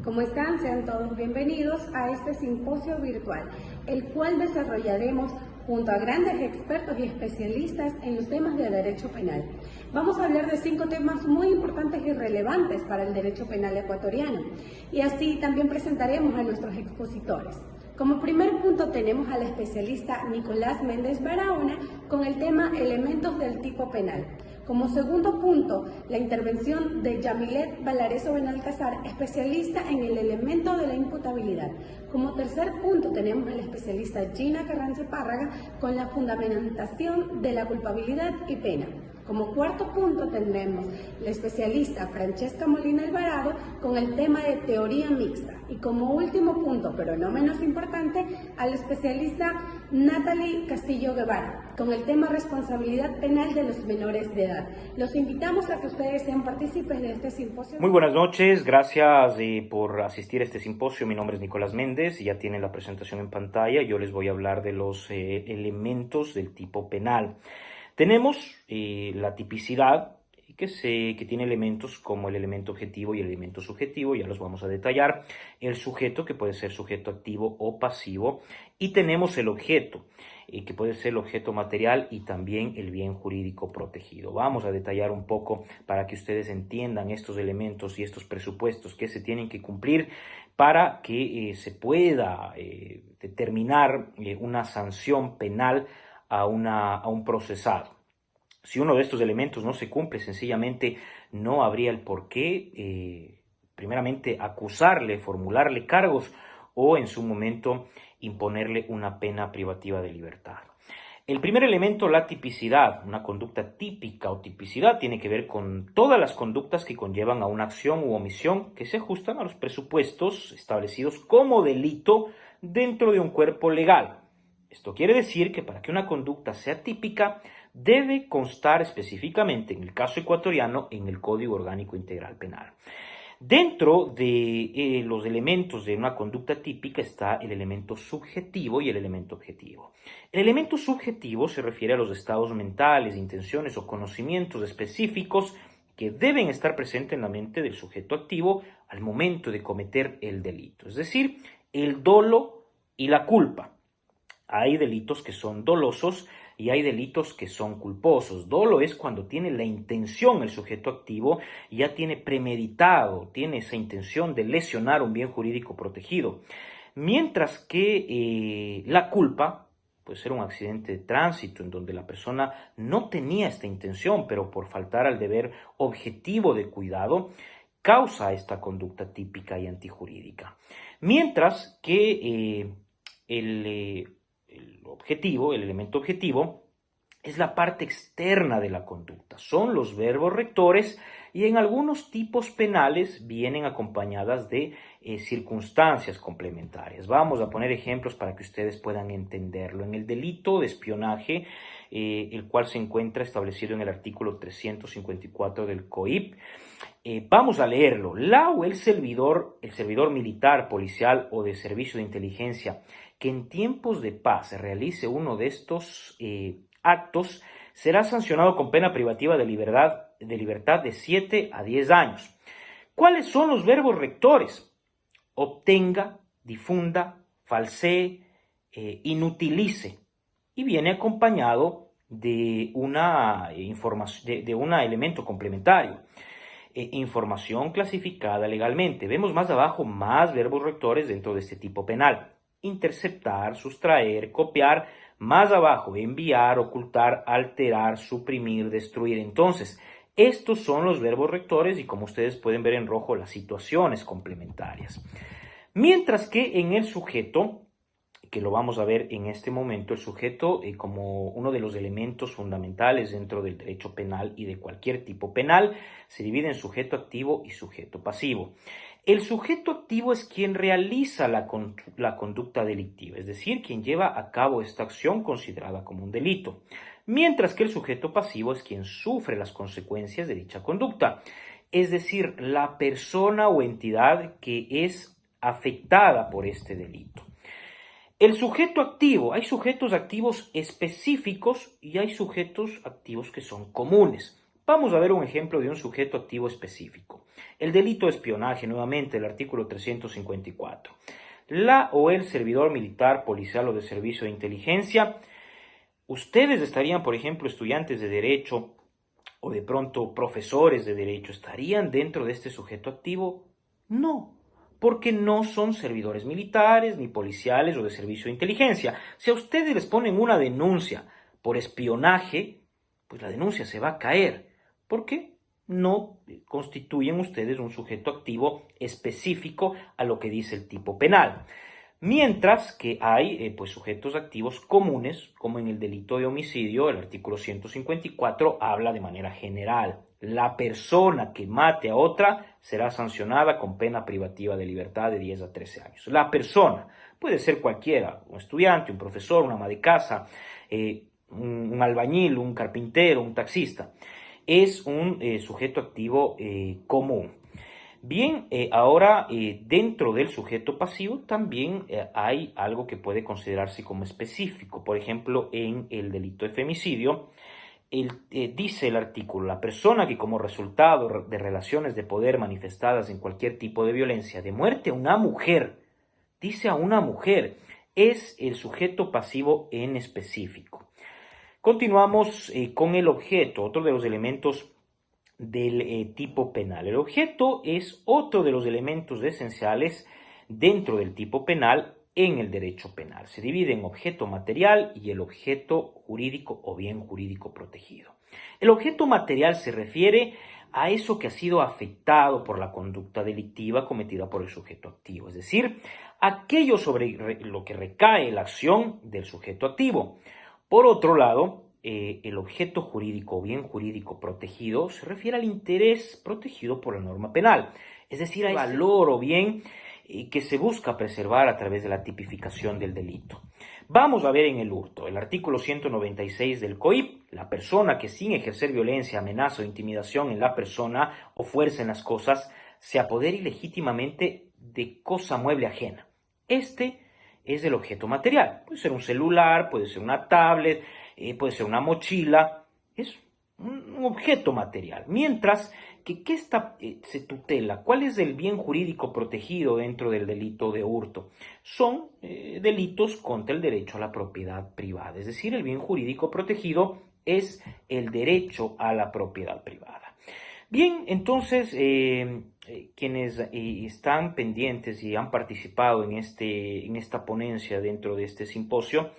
¿Cómo están? Sean todos bienvenidos a este simposio virtual, el cual desarrollaremos junto a grandes expertos y especialistas en los temas de derecho penal. Vamos a hablar de 5 temas muy importantes y relevantes para el derecho penal ecuatoriano, y así también presentaremos a nuestros expositores. Como primer punto tenemos al especialista Nicolás Méndez Barahona con el tema elementos del tipo penal. Como segundo punto, la intervención de Yamilet Valareso Benalcázar, especialista en el elemento de la imputabilidad. Como tercer punto tenemos al especialista Gina Carranza Párraga con la fundamentación de la culpabilidad y pena. Como cuarto punto tendremos la especialista Francesca Molina Alvarado con el tema de teoría mixta. Y como último punto, pero no menos importante, al especialista Natalie Castillo Guevara con el tema responsabilidad penal de los menores de edad. Los invitamos a que ustedes sean partícipes de este simposio. Muy buenas noches, gracias por asistir a este simposio. Mi nombre es Nicolás Méndez, ya tienen la presentación en pantalla. Yo les voy a hablar de los elementos del tipo penal. Tenemos la tipicidad, que tiene elementos como el elemento objetivo y el elemento subjetivo, ya los vamos a detallar. El sujeto, que puede ser sujeto activo o pasivo. Y tenemos el objeto, que puede ser el objeto material y también el bien jurídico protegido. Vamos a detallar un poco para que ustedes entiendan estos elementos y estos presupuestos que se tienen que cumplir para que se pueda determinar una sanción penal a un procesado. Si uno de estos elementos no se cumple, sencillamente no habría el por qué, primeramente, acusarle, formularle cargos o en su momento imponerle una pena privativa de libertad. El primer elemento, la tipicidad, una conducta típica o tipicidad, tiene que ver con todas las conductas que conllevan a una acción u omisión que se ajustan a los presupuestos establecidos como delito dentro de un cuerpo legal. Esto quiere decir que para que una conducta sea típica, debe constar específicamente, en el caso ecuatoriano, en el Código Orgánico Integral Penal. Dentro de los elementos de una conducta típica está el elemento subjetivo y el elemento objetivo. El elemento subjetivo se refiere a los estados mentales, intenciones o conocimientos específicos que deben estar presentes en la mente del sujeto activo al momento de cometer el delito, es decir, el dolo y la culpa. Hay delitos que son dolosos y hay delitos que son culposos. Dolo es cuando tiene la intención el sujeto activo, ya tiene premeditado, tiene esa intención de lesionar un bien jurídico protegido. Mientras que la culpa puede ser un accidente de tránsito en donde la persona no tenía esta intención, pero por faltar al deber objetivo de cuidado, causa esta conducta típica y antijurídica. Mientras que el objetivo, el elemento objetivo, es la parte externa de la conducta. Son los verbos rectores y en algunos tipos penales vienen acompañadas de circunstancias complementarias. Vamos a poner ejemplos para que ustedes puedan entenderlo. En el delito de espionaje, el cual se encuentra establecido en el artículo 354 del COIP, vamos a leerlo. La o el servidor militar, policial o de servicio de inteligencia que en tiempos de paz realice uno de estos actos será sancionado con pena privativa de libertad de 7 a 10 años. ¿Cuáles son los verbos rectores? Obtenga, difunda, falsee, inutilice. Y viene acompañado de una información, de un elemento complementario. Información clasificada legalmente. Vemos más abajo más verbos rectores dentro de este tipo penal. Interceptar, sustraer, copiar, más abajo, enviar, ocultar, alterar, suprimir, destruir. Entonces, estos son los verbos rectores y como ustedes pueden ver en rojo, las situaciones complementarias. Mientras que en el sujeto, que lo vamos a ver en este momento, el sujeto como uno de los elementos fundamentales dentro del derecho penal y de cualquier tipo penal, se divide en sujeto activo y sujeto pasivo. El sujeto activo es quien realiza la conducta delictiva, es decir, quien lleva a cabo esta acción considerada como un delito, mientras que el sujeto pasivo es quien sufre las consecuencias de dicha conducta, es decir, la persona o entidad que es afectada por este delito. El sujeto activo, hay sujetos activos específicos y hay sujetos activos que son comunes. Vamos a ver un ejemplo de un sujeto activo específico. El delito de espionaje, nuevamente, el artículo 354. La o el servidor militar, policial o de servicio de inteligencia. Ustedes estarían, por ejemplo, estudiantes de derecho o de pronto profesores de derecho, ¿estarían dentro de este sujeto activo? No, porque no son servidores militares, ni policiales o de servicio de inteligencia. Si a ustedes les ponen una denuncia por espionaje, pues la denuncia se va a caer, porque no constituyen ustedes un sujeto activo específico a lo que dice el tipo penal. Mientras que hay pues, sujetos activos comunes, como en el delito de homicidio, el artículo 154 habla de manera general. La persona que mate a otra será sancionada con pena privativa de libertad de 10 a 13 años. La persona puede ser cualquiera, un estudiante, un profesor, una ama de casa, un albañil, un carpintero, un taxista. Es un sujeto activo común. Bien, ahora dentro del sujeto pasivo también hay algo que puede considerarse como específico. Por ejemplo, en el delito de femicidio, dice el artículo, la persona que como resultado de relaciones de poder manifestadas en cualquier tipo de violencia, de muerte a una mujer, dice a una mujer, es el sujeto pasivo en específico. Continuamos con el objeto, otro de los elementos del tipo penal. El objeto es otro de los elementos esenciales dentro del tipo penal en el derecho penal. Se divide en objeto material y el objeto jurídico o bien jurídico protegido. El objeto material se refiere a eso que ha sido afectado por la conducta delictiva cometida por el sujeto activo, es decir, aquello sobre lo que recae la acción del sujeto activo. Por otro lado, el objeto jurídico o bien jurídico protegido se refiere al interés protegido por la norma penal, es decir, al valor o bien que se busca preservar a través de la tipificación del delito. Vamos a ver en el hurto, el artículo 196 del COIP, la persona que sin ejercer violencia, amenaza o intimidación en la persona o fuerza en las cosas, se apodera ilegítimamente de cosa mueble ajena. Este es el objeto material, puede ser un celular, puede ser una tablet, puede ser una mochila, es un objeto material. Mientras que, ¿qué se tutela? ¿Cuál es el bien jurídico protegido dentro del delito de hurto? Son delitos contra el derecho a la propiedad privada, es decir, el bien jurídico protegido es el derecho a la propiedad privada. Bien, entonces, quienes están pendientes y han participado en esta ponencia dentro de este simposio,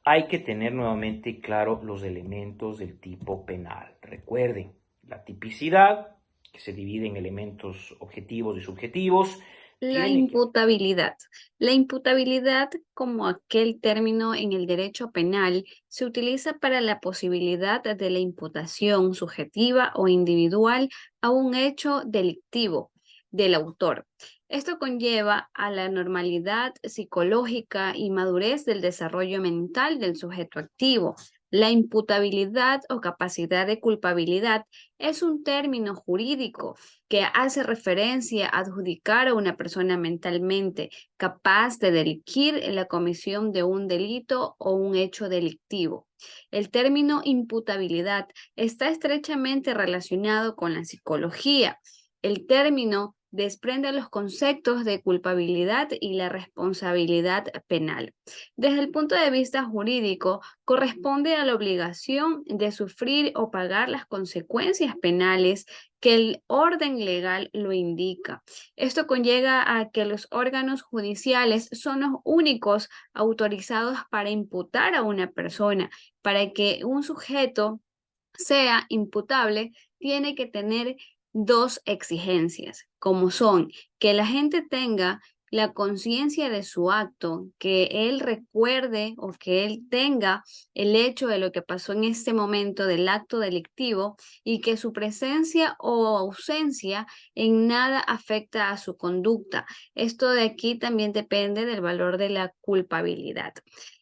hay que tener nuevamente claro los elementos del tipo penal. Recuerden, la tipicidad, que se divide en elementos objetivos y subjetivos. La imputabilidad. La imputabilidad, como aquel término en el derecho penal, se utiliza para la posibilidad de la imputación subjetiva o individual a un hecho delictivo del autor. Esto conlleva a la normalidad psicológica y madurez del desarrollo mental del sujeto activo. La imputabilidad o capacidad de culpabilidad es un término jurídico que hace referencia a adjudicar a una persona mentalmente capaz de delinquir en la comisión de un delito o un hecho delictivo. El término imputabilidad está estrechamente relacionado con la psicología. El término desprende los conceptos de culpabilidad y la responsabilidad penal. Desde el punto de vista jurídico, corresponde a la obligación de sufrir o pagar las consecuencias penales que el orden legal lo indica. Esto conlleva a que los órganos judiciales son los únicos autorizados para imputar a una persona. Para que un sujeto sea imputable, tiene que tener dos exigencias, como son que la gente tenga la conciencia de su acto, que él recuerde o que él tenga el hecho de lo que pasó en este momento del acto delictivo y que su presencia o ausencia en nada afecta a su conducta. Esto de aquí también depende del valor de la culpabilidad.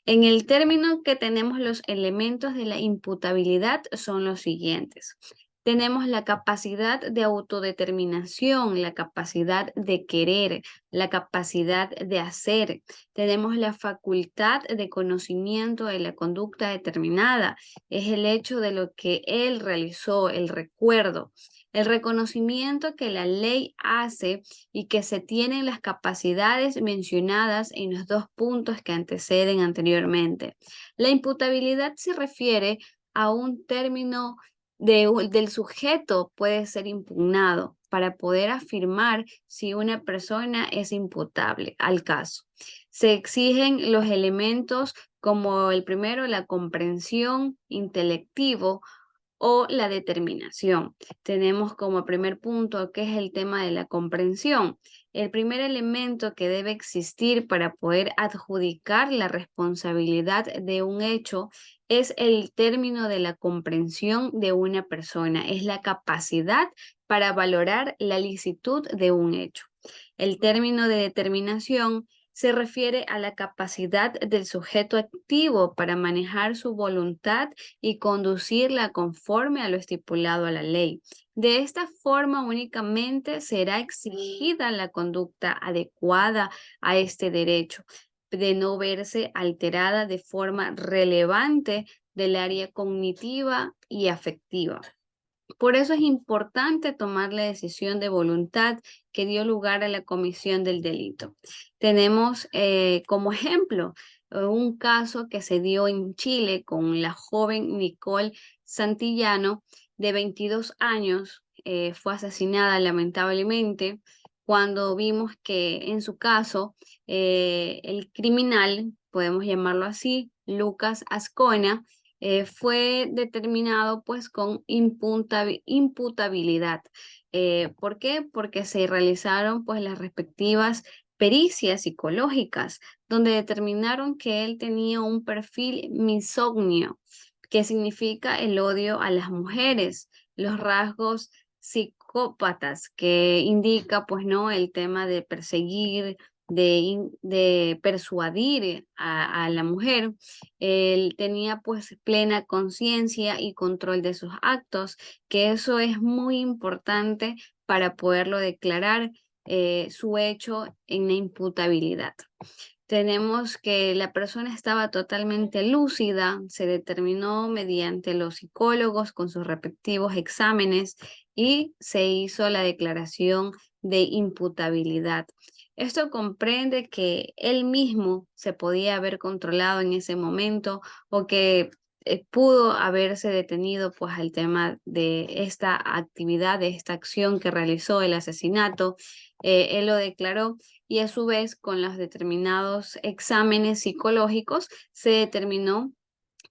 En el término que tenemos los elementos de la imputabilidad son los siguientes. Tenemos la capacidad de autodeterminación, la capacidad de querer, la capacidad de hacer. Tenemos la facultad de conocimiento de la conducta determinada. Es el hecho de lo que él realizó, el recuerdo. El reconocimiento que la ley hace y que se tienen las capacidades mencionadas en los dos puntos que anteceden anteriormente. La imputabilidad se refiere a un término del sujeto puede ser impugnado para poder afirmar si una persona es imputable al caso. Se exigen los elementos como el primero, la comprensión intelectivo o la determinación. Tenemos como primer punto que es el tema de la comprensión. El primer elemento que debe existir para poder adjudicar la responsabilidad de un hecho es el término de la comprensión de una persona, es la capacidad para valorar la licitud de un hecho. El término de determinación se refiere a la capacidad del sujeto activo para manejar su voluntad y conducirla conforme a lo estipulado a la ley. De esta forma únicamente será exigida la conducta adecuada a este derecho, de no verse alterada de forma relevante del área cognitiva y afectiva. Por eso es importante tomar la decisión de voluntad que dio lugar a la comisión del delito. Tenemos como ejemplo un caso que se dio en Chile con la joven Nicole Santillano, de 22 años, fue asesinada lamentablemente cuando vimos que en su caso el criminal, podemos llamarlo así, Lucas Ascona, fue determinado pues con imputabilidad. ¿Por qué? Porque se realizaron pues las respectivas pericias psicológicas, donde determinaron que él tenía un perfil misógino, que significa el odio a las mujeres, los rasgos psicópatas, que indica pues no el tema de perseguir, de persuadir a la mujer. Él tenía pues plena conciencia y control de sus actos, que eso es muy importante para poderlo declarar su hecho en la imputabilidad. Tenemos que la persona estaba totalmente lúcida, se determinó mediante los psicólogos con sus respectivos exámenes y se hizo la declaración de imputabilidad. Esto comprende que él mismo se podía haber controlado en ese momento o que pudo haberse detenido pues al tema de esta actividad, de esta acción que realizó el asesinato. Él lo declaró y a su vez con los determinados exámenes psicológicos se determinó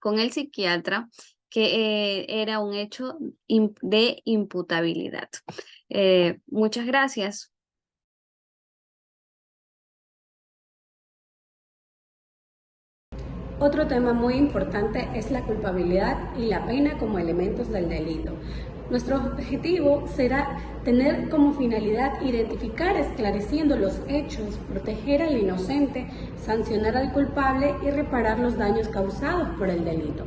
con el psiquiatra que era un hecho de imputabilidad. Muchas gracias. Otro tema muy importante es la culpabilidad y la pena como elementos del delito. Nuestro objetivo será tener como finalidad identificar esclareciendo los hechos, proteger al inocente, sancionar al culpable y reparar los daños causados por el delito.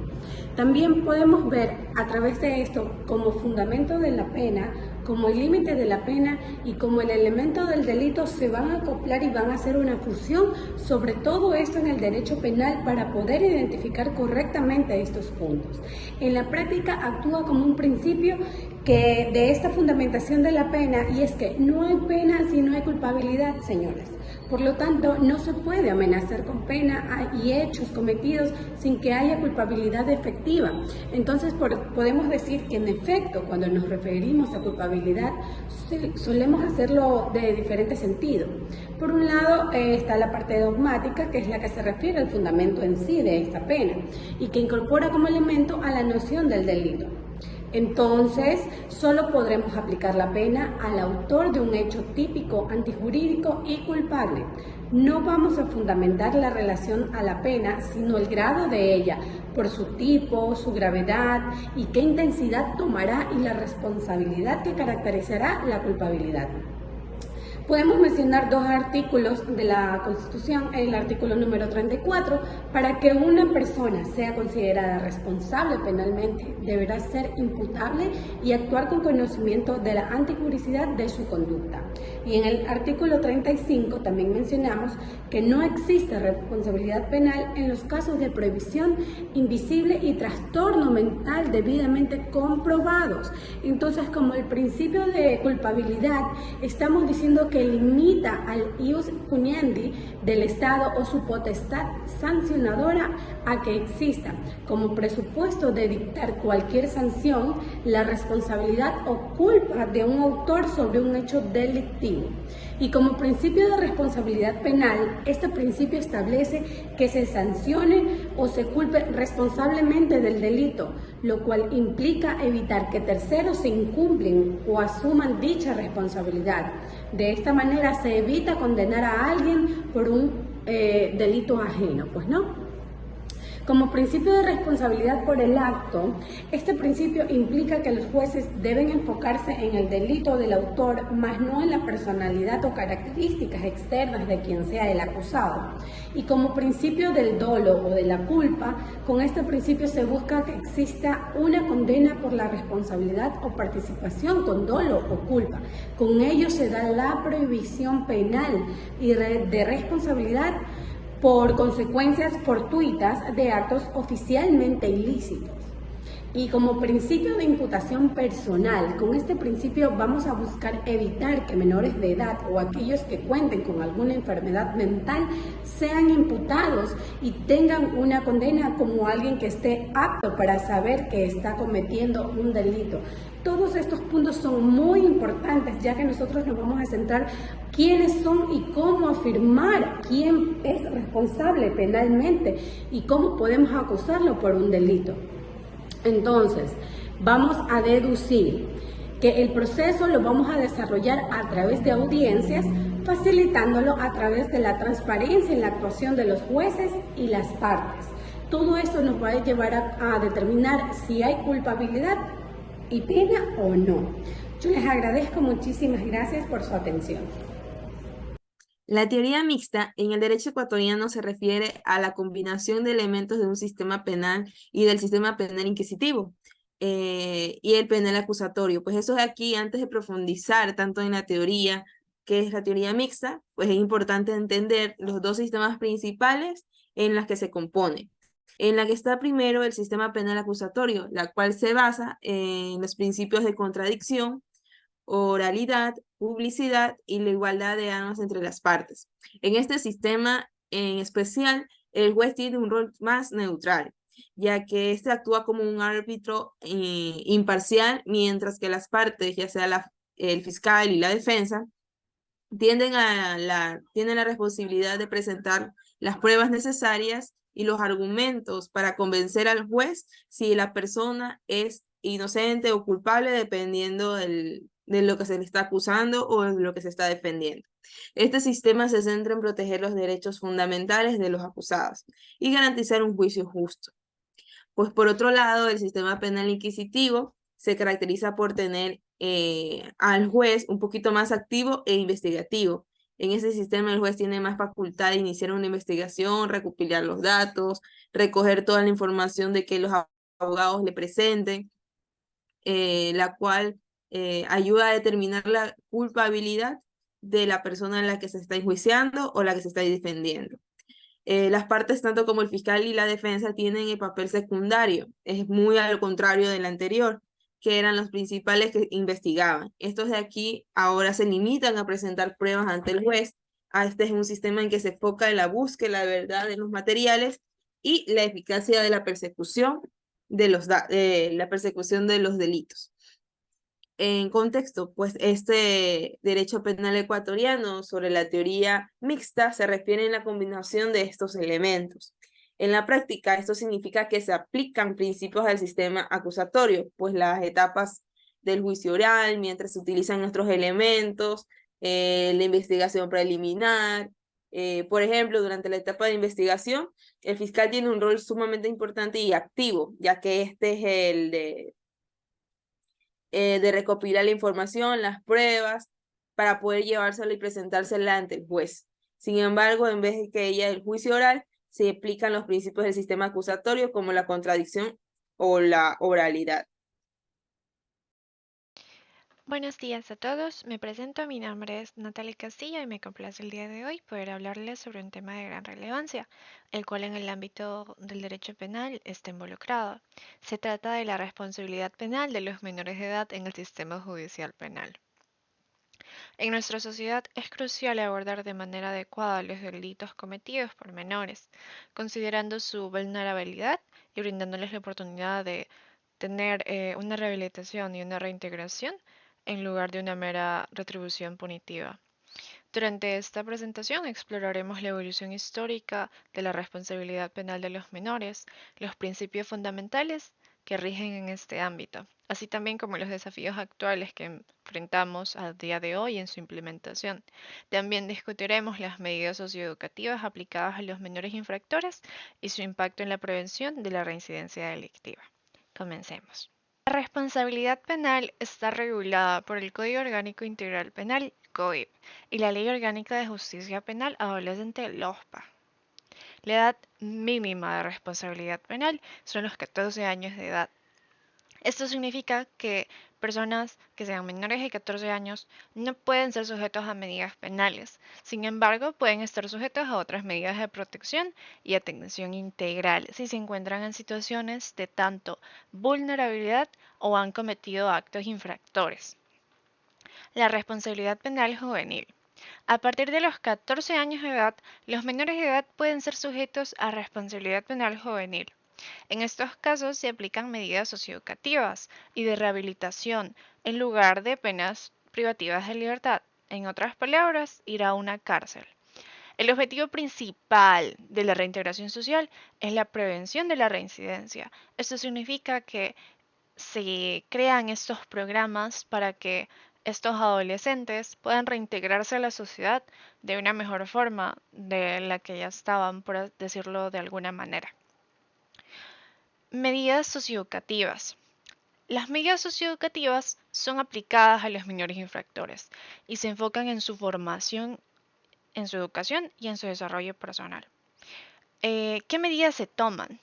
También podemos ver a través de esto como fundamento de la pena, como el límite de la pena y como el elemento del delito se van a acoplar y van a hacer una fusión sobre todo esto en el derecho penal para poder identificar correctamente estos puntos. En la práctica actúa como un principio que de esta fundamentación de la pena, y es que no hay pena si no hay culpabilidad, señores. Por lo tanto, no se puede amenazar con pena y hechos cometidos sin que haya culpabilidad efectiva. Entonces, podemos decir que en efecto, cuando nos referimos a culpabilidad, solemos hacerlo de diferente sentido. Por un lado está la parte dogmática, que es la que se refiere al fundamento en sí de esta pena y que incorpora como elemento a la noción del delito. Entonces, solo podremos aplicar la pena al autor de un hecho típico, antijurídico y culpable. No vamos a fundamentar la relación a la pena, sino el grado de ella, por su tipo, su gravedad y qué intensidad tomará y la responsabilidad que caracterizará la culpabilidad. Podemos mencionar dos artículos de la Constitución, el artículo número 34, para que una persona sea considerada responsable penalmente, deberá ser imputable y actuar con conocimiento de la antipublicidad de su conducta. Y en el artículo 35 también mencionamos que no existe responsabilidad penal en los casos de prohibición invisible y trastorno mental debidamente comprobados. Entonces, como el principio de culpabilidad, estamos diciendo que limita al ius puniendi del Estado o su potestad sancionadora a que exista, como presupuesto de dictar cualquier sanción, la responsabilidad o culpa de un autor sobre un hecho delictivo. Y como principio de responsabilidad penal, este principio establece que se sancione o se culpe responsablemente del delito, lo cual implica evitar que terceros se incumplen o asuman dicha responsabilidad. De esta manera se evita condenar a alguien por un delito ajeno, pues no. Como principio de responsabilidad por el acto, este principio implica que los jueces deben enfocarse en el delito del autor, más no en la personalidad o características externas de quien sea el acusado. Y como principio del dolo o de la culpa, con este principio se busca que exista una condena por la responsabilidad o participación con dolo o culpa. Con ello se da la prohibición penal y de responsabilidad por consecuencias fortuitas de actos oficialmente ilícitos. Y como principio de imputación personal, con este principio vamos a buscar evitar que menores de edad o aquellos que cuenten con alguna enfermedad mental sean imputados y tengan una condena como alguien que esté apto para saber que está cometiendo un delito. Todos estos puntos son muy importantes, ya que nosotros nos vamos a centrar quiénes son y cómo afirmar quién es responsable penalmente y cómo podemos acusarlo por un delito. Entonces, vamos a deducir que el proceso lo vamos a desarrollar a través de audiencias, facilitándolo a través de la transparencia en la actuación de los jueces y las partes. Todo esto nos va a llevar a determinar si hay culpabilidad y pena o no. Yo les agradezco muchísimas gracias por su atención. La teoría mixta en el derecho ecuatoriano se refiere a la combinación de elementos de un sistema penal y del sistema penal inquisitivo y el penal acusatorio. Pues eso de aquí, antes de profundizar tanto en la teoría, que es la teoría mixta, pues es importante entender los dos sistemas principales en las que se compone. En la que está primero el sistema penal acusatorio, la cual se basa en los principios de contradicción, oralidad, publicidad y la igualdad de armas entre las partes. En este sistema en especial, el juez tiene un rol más neutral, ya que éste actúa como un árbitro imparcial, mientras que las partes, ya sea el fiscal y la defensa, tienen la responsabilidad de presentar las pruebas necesarias y los argumentos para convencer al juez si la persona es inocente o culpable, dependiendo de lo que se le está acusando o de lo que se está defendiendo. Este sistema se centra en proteger los derechos fundamentales de los acusados y garantizar un juicio justo. Pues por otro lado, el sistema penal inquisitivo se caracteriza por tener al juez un poquito más activo e investigativo. En ese sistema el juez tiene más facultad de iniciar una investigación, recopilar los datos, recoger toda la información de que los abogados le presenten, la cual ayuda a determinar la culpabilidad de la persona en la que se está enjuiciando o la que se está defendiendo. Las partes, tanto como el fiscal y la defensa, tienen el papel secundario. Es muy al contrario del anterior, que eran los principales que investigaban. Estos de aquí ahora se limitan a presentar pruebas ante el juez. Este es un sistema en que se enfoca en la búsqueda de la verdad de los materiales y la eficacia de la persecución de los delitos. En contexto, pues este derecho penal ecuatoriano sobre la teoría mixta se refiere a la combinación de estos elementos. En la práctica, esto significa que se aplican principios del sistema acusatorio, pues las etapas del juicio oral, mientras se utilizan nuestros elementos, la investigación preliminar. Por ejemplo, durante la etapa de investigación, el fiscal tiene un rol sumamente importante y activo, ya que este es el de recopilar la información, las pruebas, para poder llevárselo y presentársela ante el juez. Sin embargo, en vez de que haya el juicio oral, se aplican los principios del sistema acusatorio como la contradicción o la oralidad. Buenos días a todos, me presento, mi nombre es Natalia Castillo y me complace el día de hoy poder hablarles sobre un tema de gran relevancia, el cual en el ámbito del derecho penal está involucrado. Se trata de la responsabilidad penal de los menores de edad en el sistema judicial penal. En nuestra sociedad es crucial abordar de manera adecuada los delitos cometidos por menores, considerando su vulnerabilidad y brindándoles la oportunidad de tener una rehabilitación y una reintegración en lugar de una mera retribución punitiva. Durante esta presentación exploraremos la evolución histórica de la responsabilidad penal de los menores, los principios fundamentales que rigen en este ámbito, así también como los desafíos actuales que enfrentamos a día de hoy en su implementación. También discutiremos las medidas socioeducativas aplicadas a los menores infractores y su impacto en la prevención de la reincidencia delictiva. Comencemos. La responsabilidad penal está regulada por el Código Orgánico Integral Penal, COIP, y la Ley Orgánica de Justicia Penal Adolescente, LOJPA. La edad mínima de responsabilidad penal son los 14 años de edad. Esto significa que personas que sean menores de 14 años no pueden ser sujetos a medidas penales. Sin embargo, pueden estar sujetos a otras medidas de protección y atención integral si se encuentran en situaciones de tanto vulnerabilidad o han cometido actos infractores. La responsabilidad penal juvenil. A partir de los 14 años de edad, los menores de edad pueden ser sujetos a responsabilidad penal juvenil. En estos casos se aplican medidas socioeducativas y de rehabilitación en lugar de penas privativas de libertad. En otras palabras, ir a una cárcel. El objetivo principal de la reintegración social es la prevención de la reincidencia. Esto significa que se crean estos programas para que estos adolescentes puedan reintegrarse a la sociedad de una mejor forma de la que ya estaban, por decirlo de alguna manera. Medidas socioeducativas. Las medidas socioeducativas son aplicadas a los menores infractores y se enfocan en su formación, en su educación y en su desarrollo personal. ¿Qué medidas se toman?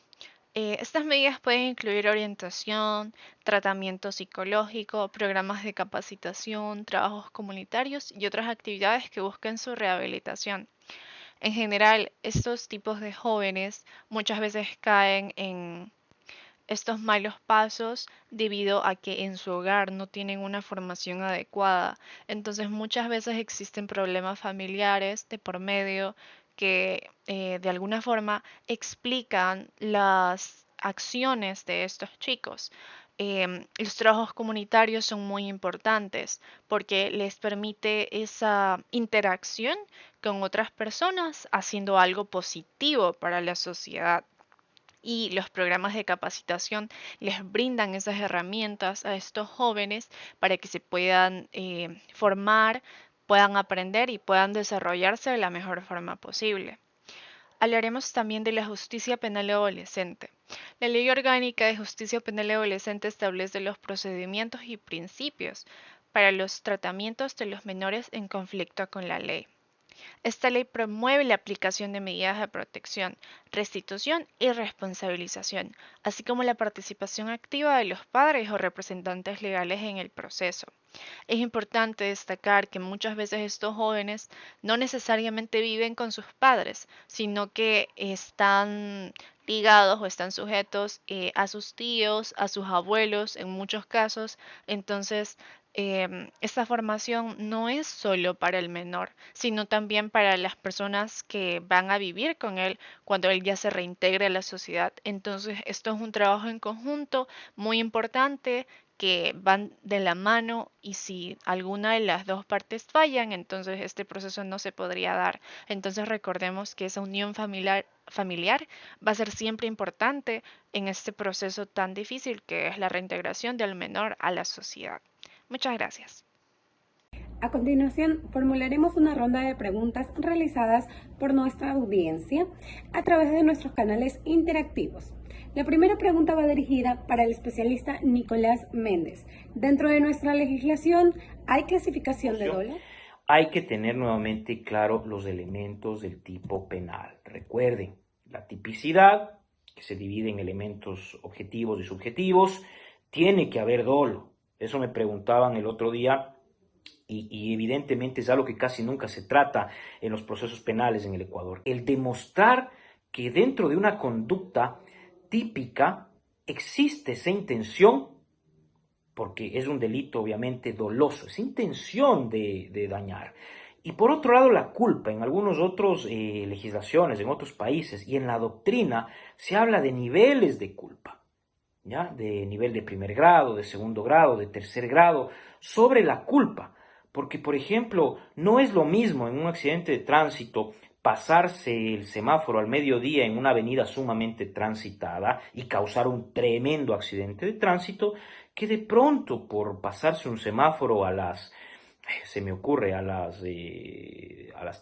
Estas medidas pueden incluir orientación, tratamiento psicológico, programas de capacitación, trabajos comunitarios y otras actividades que busquen su rehabilitación. En general, estos tipos de jóvenes muchas veces caen en estos malos pasos debido a que en su hogar no tienen una formación adecuada. Entonces muchas veces existen problemas familiares de por medio que de alguna forma explican las acciones de estos chicos. Los trabajos comunitarios son muy importantes porque les permite esa interacción con otras personas haciendo algo positivo para la sociedad. Y los programas de capacitación les brindan esas herramientas a estos jóvenes para que se puedan formar, puedan aprender y puedan desarrollarse de la mejor forma posible. Hablaremos también de la justicia penal adolescente. La Ley Orgánica de Justicia Penal Adolescente establece los procedimientos y principios para los tratamientos de los menores en conflicto con la ley. Esta ley promueve la aplicación de medidas de protección, restitución y responsabilización, así como la participación activa de los padres o representantes legales en el proceso. Es importante destacar que muchas veces estos jóvenes no necesariamente viven con sus padres, sino que están ligados o están sujetos a sus tíos, a sus abuelos en muchos casos. Entonces, esta formación no es solo para el menor, sino también para las personas que van a vivir con él cuando él ya se reintegre a la sociedad. Entonces, esto es un trabajo en conjunto muy importante que van de la mano y si alguna de las dos partes fallan, entonces este proceso no se podría dar. Entonces recordemos que esa unión familiar va a ser siempre importante en este proceso tan difícil que es la reintegración del menor a la sociedad. Muchas gracias. A continuación, formularemos una ronda de preguntas realizadas por nuestra audiencia a través de nuestros canales interactivos. La primera pregunta va dirigida para el especialista Nicolás Méndez. Dentro de nuestra legislación, ¿hay clasificación de dolo? hay que tener nuevamente claro los elementos del tipo penal. Recuerden, la tipicidad, que se divide en elementos objetivos y subjetivos, tiene que haber dolo. Eso me preguntaban el otro día y evidentemente es algo que casi nunca se trata en los procesos penales en el Ecuador. El demostrar que dentro de una conducta típica existe esa intención, porque es un delito obviamente doloso, esa intención de dañar. Y por otro lado, la culpa. En algunos otros legislaciones, en otros países y en la doctrina se habla de niveles de culpa, ¿ya? De nivel de primer grado, de segundo grado, de tercer grado, sobre la culpa. Porque, por ejemplo, no es lo mismo en un accidente de tránsito pasarse el semáforo al mediodía en una avenida sumamente transitada y causar un tremendo accidente de tránsito, que de pronto por pasarse un semáforo se me ocurre, a las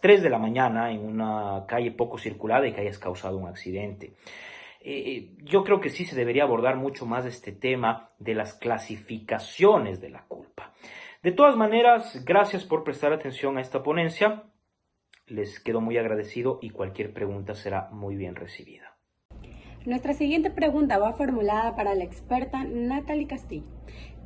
3 de la mañana en una calle poco circulada y que hayas causado un accidente. Yo creo que sí se debería abordar mucho más este tema de las clasificaciones de la culpa. De todas maneras, gracias por prestar atención a esta ponencia. Les quedo muy agradecido y cualquier pregunta será muy bien recibida. Nuestra siguiente pregunta va formulada para la experta Natalie Castillo.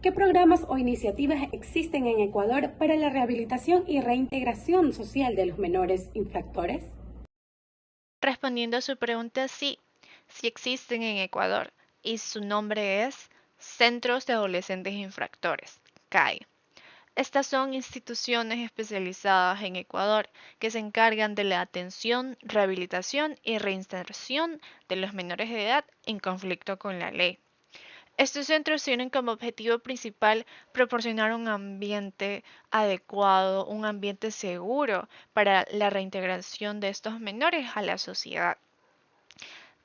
¿Qué programas o iniciativas existen en Ecuador para la rehabilitación y reintegración social de los menores infractores? Respondiendo a su pregunta, sí existen en Ecuador y su nombre es Centros de Adolescentes Infractores, CAI. Estas son instituciones especializadas en Ecuador que se encargan de la atención, rehabilitación y reinserción de los menores de edad en conflicto con la ley. Estos centros tienen como objetivo principal proporcionar un ambiente adecuado, un ambiente seguro para la reintegración de estos menores a la sociedad.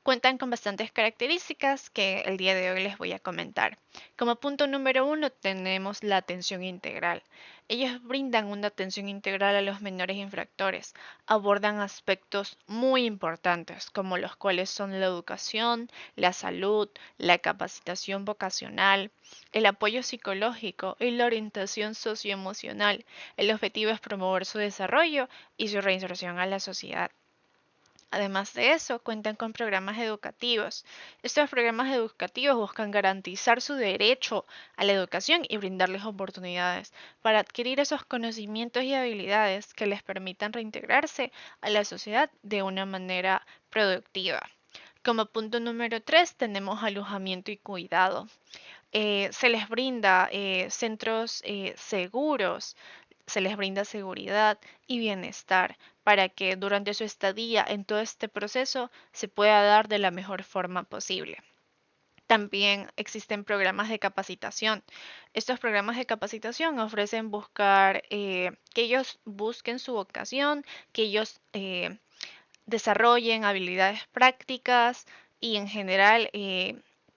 Cuentan con bastantes características que el día de hoy les voy a comentar. Como punto número 1 tenemos la atención integral. Ellos brindan una atención integral a los menores infractores. Abordan aspectos muy importantes como los cuales son la educación, la salud, la capacitación vocacional, el apoyo psicológico y la orientación socioemocional. El objetivo es promover su desarrollo y su reinserción a la sociedad. Además de eso, cuentan con programas educativos. Estos programas educativos buscan garantizar su derecho a la educación y brindarles oportunidades para adquirir esos conocimientos y habilidades que les permitan reintegrarse a la sociedad de una manera productiva. Como punto número 3 tenemos alojamiento y cuidado. Se les brinda centros seguros, se les brinda seguridad y bienestar para que durante su estadía en todo este proceso se pueda dar de la mejor forma posible. También existen programas de capacitación. Estos programas de capacitación ofrecen buscar que ellos busquen su vocación, que ellos desarrollen habilidades prácticas y en general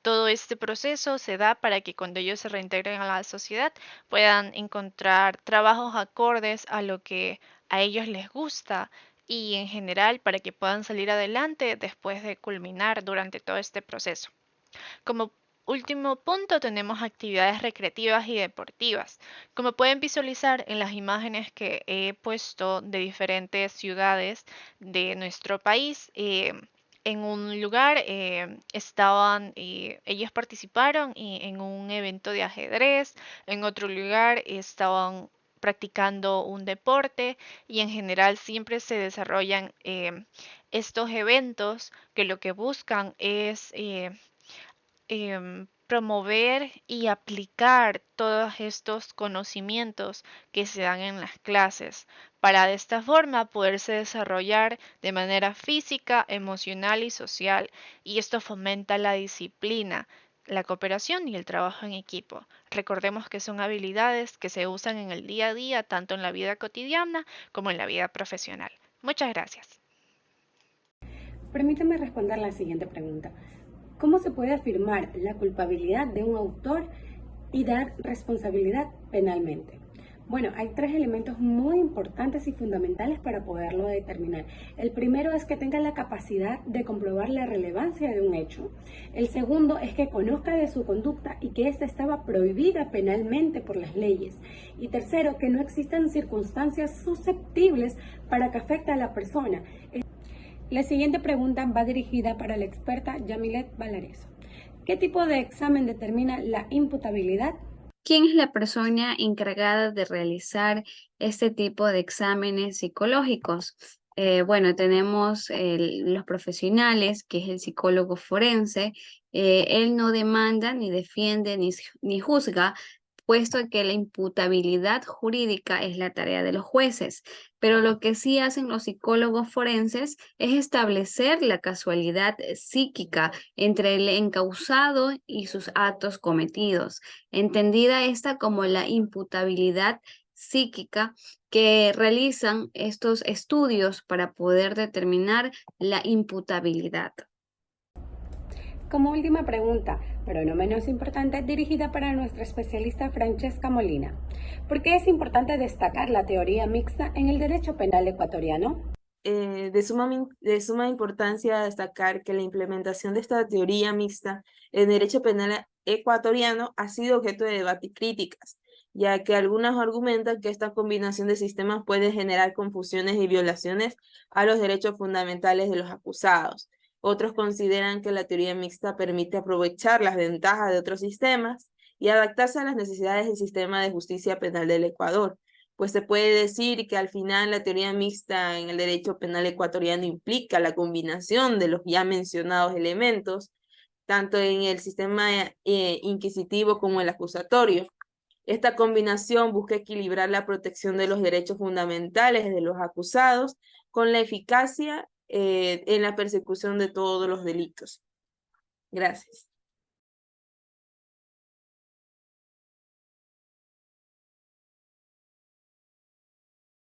todo este proceso se da para que cuando ellos se reintegren a la sociedad puedan encontrar trabajos acordes a lo que a ellos les gusta y en general para que puedan salir adelante después de culminar durante todo este proceso. Como último punto tenemos actividades recreativas y deportivas. Como pueden visualizar en las imágenes que he puesto de diferentes ciudades de nuestro país, en un lugar ellos participaron en un evento de ajedrez, en otro lugar estaban practicando un deporte y en general siempre se desarrollan estos eventos que lo que buscan es promover y aplicar todos estos conocimientos que se dan en las clases para de esta forma poderse desarrollar de manera física, emocional y social, y esto fomenta la disciplina, la cooperación y el trabajo en equipo. Recordemos que son habilidades que se usan en el día a día, tanto en la vida cotidiana como en la vida profesional. Muchas gracias. Permítame responder la siguiente pregunta. ¿Cómo se puede afirmar la culpabilidad de un autor y dar responsabilidad penalmente? Bueno, hay tres elementos muy importantes y fundamentales para poderlo determinar. El primero es que tenga la capacidad de comprobar la relevancia de un hecho. El segundo es que conozca de su conducta y que ésta estaba prohibida penalmente por las leyes. Y tercero, que no existan circunstancias susceptibles para que afecte a la persona. La siguiente pregunta va dirigida para la experta Yamilet Valareso. ¿Qué tipo de examen determina la imputabilidad? ¿Quién es la persona encargada de realizar este tipo de exámenes psicológicos? Bueno, tenemos los profesionales, que es el psicólogo forense. Él no demanda, ni defiende, ni juzga, puesto que la imputabilidad jurídica es la tarea de los jueces. Pero lo que sí hacen los psicólogos forenses es establecer la casualidad psíquica entre el encausado y sus actos cometidos, entendida esta como la imputabilidad psíquica, que realizan estos estudios para poder determinar la imputabilidad. Como última pregunta, pero no menos importante, dirigida para nuestra especialista Francesca Molina. ¿Por qué es importante destacar la teoría mixta en el derecho penal ecuatoriano? De suma importancia destacar que la implementación de esta teoría mixta en derecho penal ecuatoriano ha sido objeto de debate y críticas, ya que algunos argumentan que esta combinación de sistemas puede generar confusiones y violaciones a los derechos fundamentales de los acusados. Otros consideran que la teoría mixta permite aprovechar las ventajas de otros sistemas y adaptarse a las necesidades del sistema de justicia penal del Ecuador. Pues se puede decir que al final la teoría mixta en el derecho penal ecuatoriano implica la combinación de los ya mencionados elementos, tanto en el sistema inquisitivo como el acusatorio. Esta combinación busca equilibrar la protección de los derechos fundamentales de los acusados con la eficacia en la persecución de todos los delitos. Gracias.